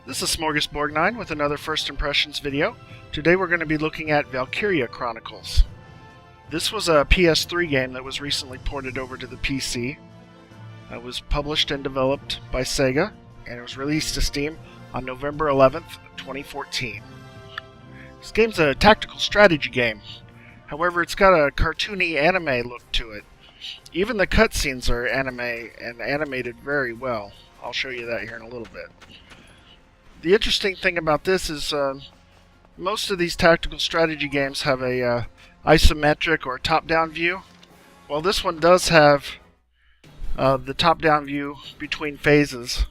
This is SmorgasBorgnine with another First Impressions video. Today we're going to be looking at Valkyria Chronicles. This was a PS3 game that was recently ported over to the PC. It was published and developed by Sega, and it was released to Steam on November 11th, 2014. This game's a tactical strategy game. However, it's got a cartoony anime look to it. Even the cutscenes are anime and animated very well. I'll show you that here in a little bit. The interesting thing about this is most of these tactical strategy games have a isometric or top-down view. Well, this one does have the top-down view between phases,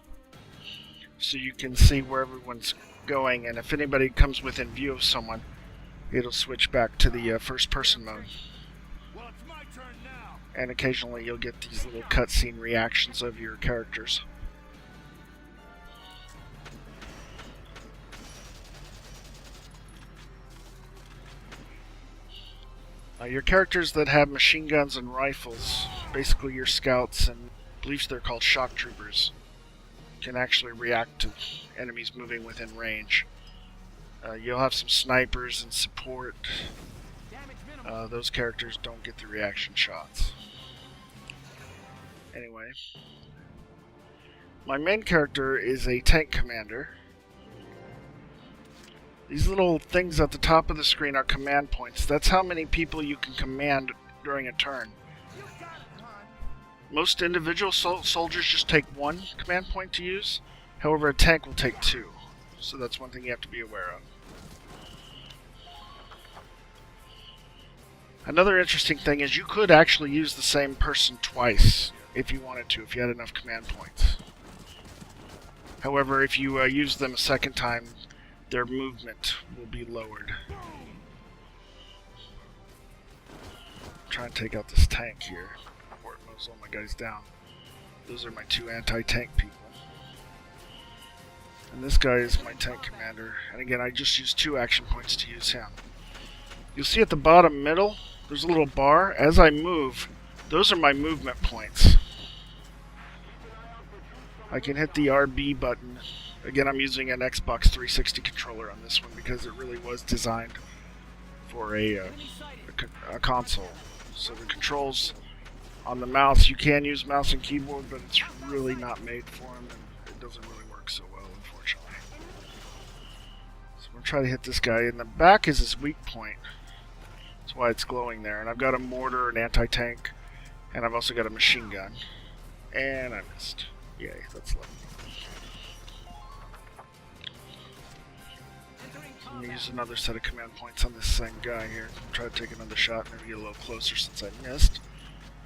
so you can see where everyone's going, and if anybody comes within view of someone, it'll switch back to the first-person mode. And occasionally you'll get these little cutscene reactions of your characters. Your characters that have machine guns and rifles, basically your scouts, and I believe they're called shock troopers, can actually react to enemies moving within range. You'll have some snipers and support. Those characters don't get the reaction shots. Anyway, my main character is a tank commander. These little things at the top of the screen are command points. That's how many people you can command during a turn. Most individual soldiers just take one command point to use. However, a tank will take two. So that's one thing you have to be aware of. Another interesting thing is you could actually use the same person twice if you wanted to, if you had enough command points. However, if you use them a second time, their movement will be lowered. Try and take out this tank here before it mows all my guys down. Those are my two anti-tank people. And this guy is my tank commander. And again, I just used 2 action points to use him. You'll see at the bottom middle, there's a little bar. As I move, those are my movement points. I can hit the RB button. Again, I'm using an Xbox 360 controller on this one because it really was designed for a console. So the controls on the mouse, you can use mouse and keyboard, but it's really not made for them, and it doesn't really work so well, unfortunately. So I'm going to try to hit this guy. In the back is his weak point. That's why it's glowing there. And I've got a mortar, an anti-tank, and I've also got a machine gun. And I missed. Yay, that's lovely. I'm going to use another set of command points on this same guy here. Try to take another shot, maybe get a little closer since I missed.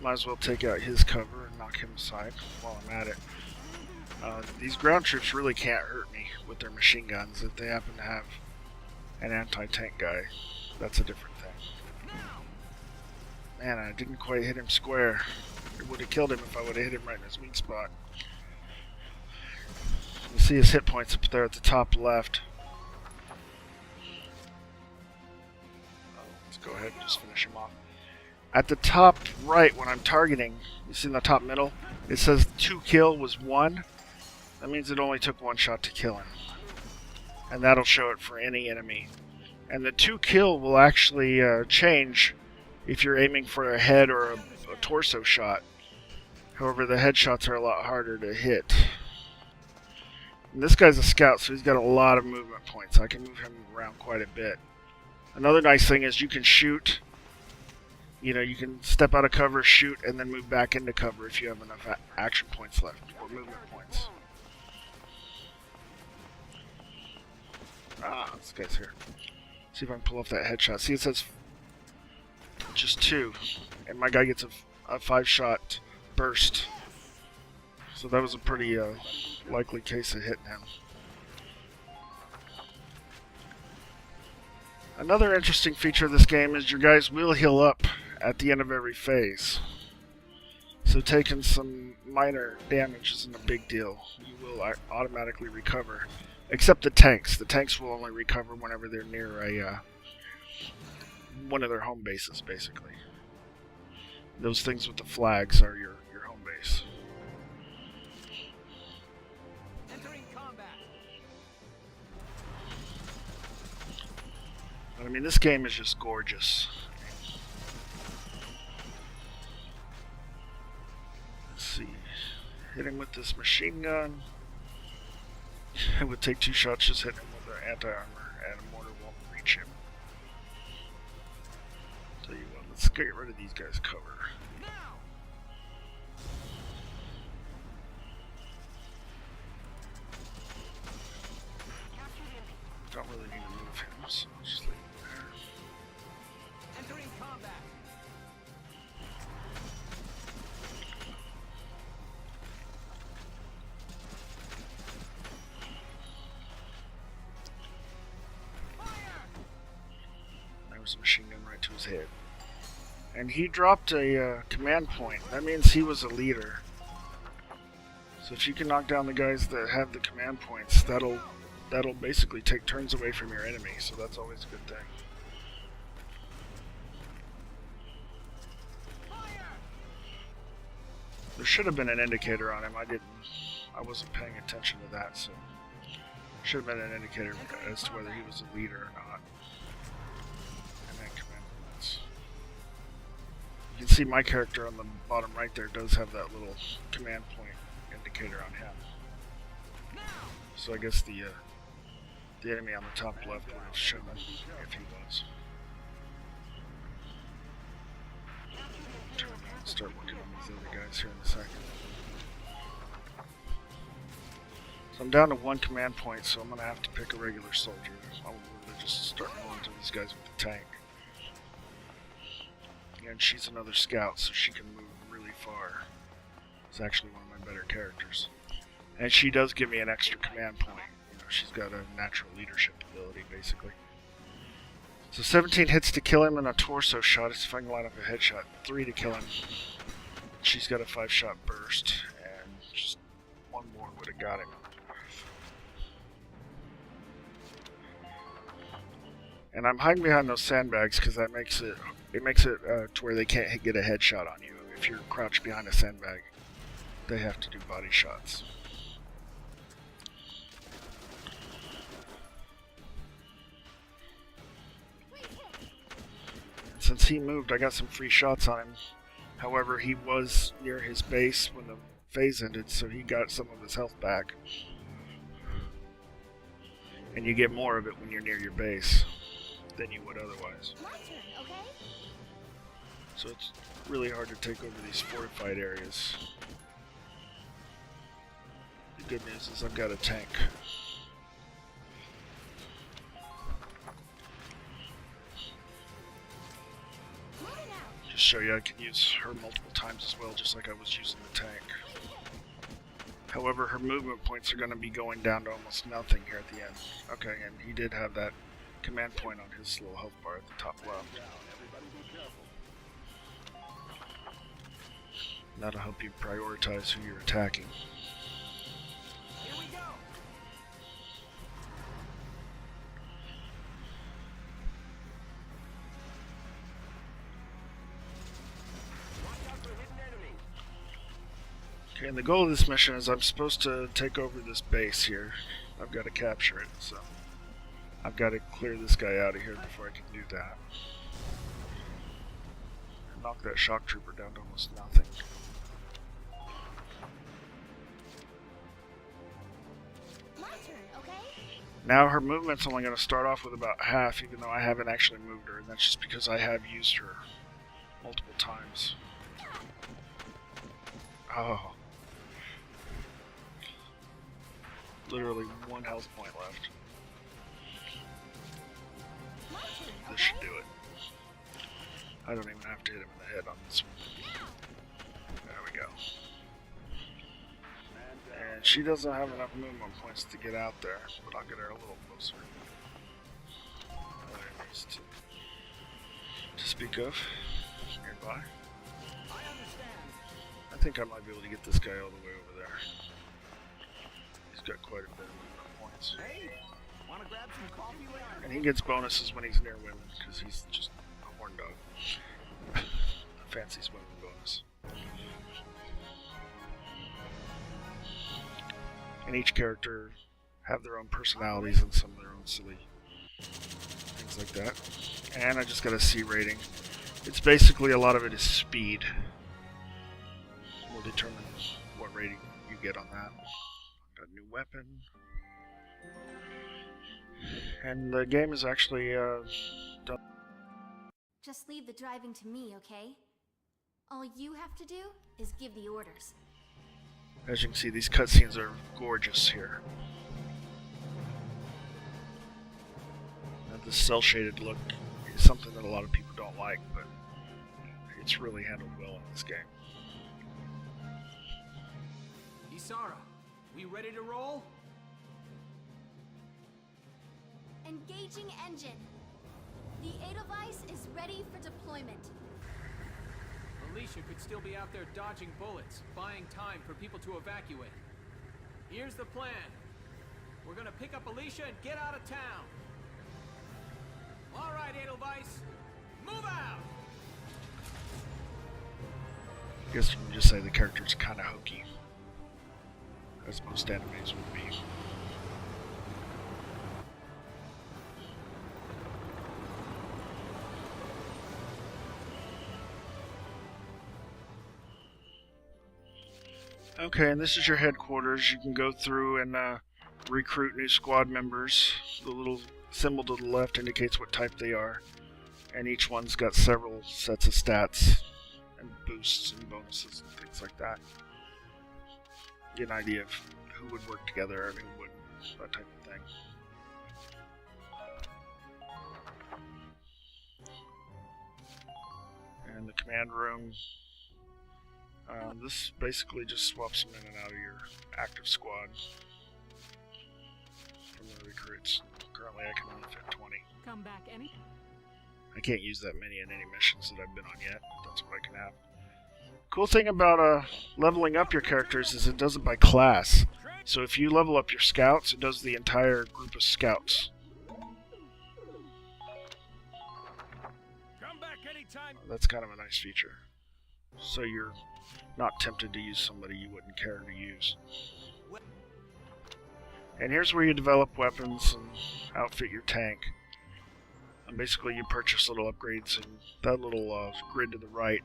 Might as well take out his cover and knock him aside while I'm at it. These ground troops really can't hurt me with their machine guns. If they happen to have an anti-tank guy, that's a different thing. Man, I didn't quite hit him square. It would have killed him if I would have hit him right in his weak spot. You see his hit points up there at the top left. Go ahead and just finish him off. At the top right, when I'm targeting, you see in the top middle, it says 2 kill was 1. That means it only took 1 shot to kill him. And that'll show it for any enemy. And the 2 kill will actually change if you're aiming for a head or a torso shot. However, the headshots are a lot harder to hit. And this guy's a scout, so he's got a lot of movement points. I can move him around quite a bit. Another nice thing is you can shoot, you can step out of cover, shoot, and then move back into cover if you have enough action points left, or movement points. This guy's here. See if I can pull off that headshot. See, it says just 2, and my guy gets a 5-shot burst. So that was a pretty likely case of hitting him. Another interesting feature of this game is your guys will heal up at the end of every phase. So taking some minor damage isn't a big deal. You will automatically recover. Except the tanks. The tanks will only recover whenever they're near one of their home bases, basically. Those things with the flags are your home base. mean, this game is just gorgeous. Let's see. Hit him with this machine gun. It would take 2 shots, just hit him with our anti-armor, and a mortar won't reach him. Tell you what, let's get rid of these guys' cover. Don't really need to move him, so I'll just leave him there. Entering combat. There was a machine gun right to his head. And he dropped a command point. That means he was a leader. So if you can knock down the guys that have the command points, that'll basically take turns away from your enemy, so that's always a good thing. There should have been an indicator on him. I wasn't paying attention to that, so should have been an indicator as to whether he was a leader or not. And then command points. You can see my character on the bottom right there does have that little command point indicator on him. So I guess the enemy on the top left would have shown if he was. Turn around and start working on these other guys here in a second. So I'm down to 1 command point, so I'm going to have to pick a regular soldier. I'll really just start going to these guys with the tank. And she's another scout, so she can move really far. It's actually one of my better characters. And she does give me an extra command point. She's got a natural leadership ability, basically. So 17 hits to kill him and a torso shot. If I can line up a headshot. 3 to kill him. She's got a 5-shot burst, and just 1 more would have got him. And I'm hiding behind those sandbags because that makes it to where they can't get a headshot on you. If you're crouched behind a sandbag, they have to do body shots. Since he moved, I got some free shots on him. However, he was near his base when the phase ended, so he got some of his health back. And you get more of it when you're near your base than you would otherwise. My turn, okay? So it's really hard to take over these fortified areas. The good news is I've got a tank. Just show you I can use her multiple times as well, just like I was using the tank. However, her movement points are going to be going down to almost nothing here at the end. Okay, and he did have that command point on his little health bar at the top left. That'll help you prioritize who you're attacking. Here we go. Watch out for hidden enemies. Okay, and the goal of this mission is I'm supposed to take over this base here. I've got to capture it, so I've got to clear this guy out of here before I can do that. And knock that shock trooper down to almost nothing. My turn, okay? Now her movement's only going to start off with about half, even though I haven't actually moved her, and that's just because I have used her multiple times. Oh. Literally 1 health point left. My turn, This should okay? do it. I don't even have to hit him in the head on this one. There we go. And she doesn't have enough movement points to get out there, but I'll get her a little closer. No enemies to speak of nearby. I understand. I think I might be able to get this guy all the way over there. He's got quite a bit of movement points. Hey, wanna grab some coffee later? And he gets bonuses when he's near women, because he's just a horn dog. Fancies women bonus. And each character have their own personalities and some of their own silly things things like that. And I just got a C rating. It's basically, a lot of it is speed. Will determine what rating you get on that. Got a new weapon. And the game is actually done. Just leave the driving to me, okay? All you have to do is give the orders. As you can see, these cutscenes are gorgeous here. The cel-shaded look is something that a lot of people don't like, but it's really handled well in this game. Isara, we ready to roll? Engaging engine. The Edelweiss is ready for deployment. Alicia could still be out there dodging bullets, buying time for people to evacuate. Here's the plan. We're gonna pick up Alicia and get out of town. All right, Edelweiss, move out! I guess you can just say the character's kind of hokey, as most animes would be. Okay, and this is your headquarters. You can go through and recruit new squad members. The little symbol to the left indicates what type they are, and each one's got several sets of stats and boosts and bonuses and things like that. Get an idea of who would work together and who wouldn't, that type of thing. And the command room. This basically just swaps them in and out of your active squad from the recruits. Currently I can only fit 20. Come back any. I can't use that many in any missions that I've been on yet. That's what I can have. Cool thing about leveling up your characters is it does it by class. So if you level up your scouts, it does the entire group of scouts. Come back anytime. That's kind of a nice feature. So you're not tempted to use somebody you wouldn't care to use. And here's where you develop weapons and outfit your tank. And basically you purchase little upgrades, and that little grid to the right,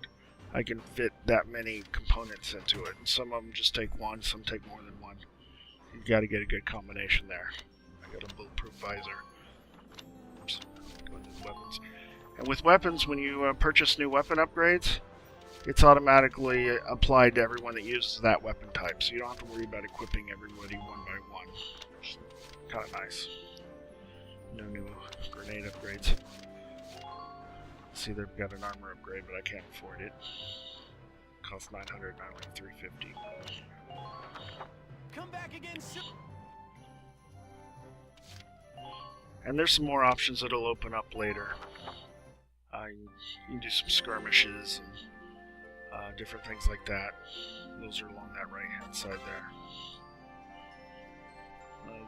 I can fit that many components into it. And some of them just take one, some take more than one. You've got to get a good combination there. I got a bulletproof visor. Oops. Go into the weapons. And with weapons, when you purchase new weapon upgrades, it's automatically applied to everyone that uses that weapon type, so you don't have to worry about equipping everybody one by one. Kind of nice. No new grenade upgrades. See, they've got an armor upgrade, but I can't afford it. Costs 900, not like 350. Come back again soon. And there's some more options that'll open up later. You can do some skirmishes and different things like that. Those are along that right-hand side there.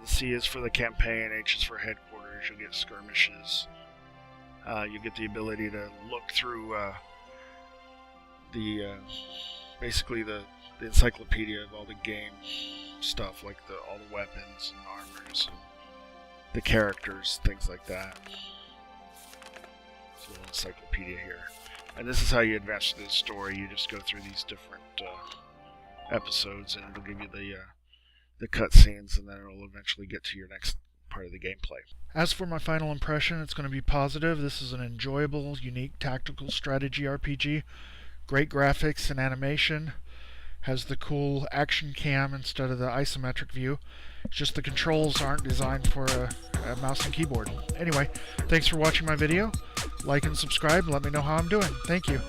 The C is for the campaign, H is for headquarters. You'll get skirmishes. You get the ability to look through basically the encyclopedia of all the game stuff, like all the weapons and armors and the characters, things like that. It's a little encyclopedia here. And this is how you advance through the story. You just go through these different episodes, and it'll give you the cutscenes, and then it'll eventually get to your next part of the gameplay. As for my final impression, it's going to be positive. This is an enjoyable, unique tactical strategy RPG. Great graphics and animation. Has the cool action cam instead of the isometric view. It's just the controls aren't designed for a mouse and keyboard. Anyway, thanks for watching my video. Like and subscribe and let me know how I'm doing. Thank you.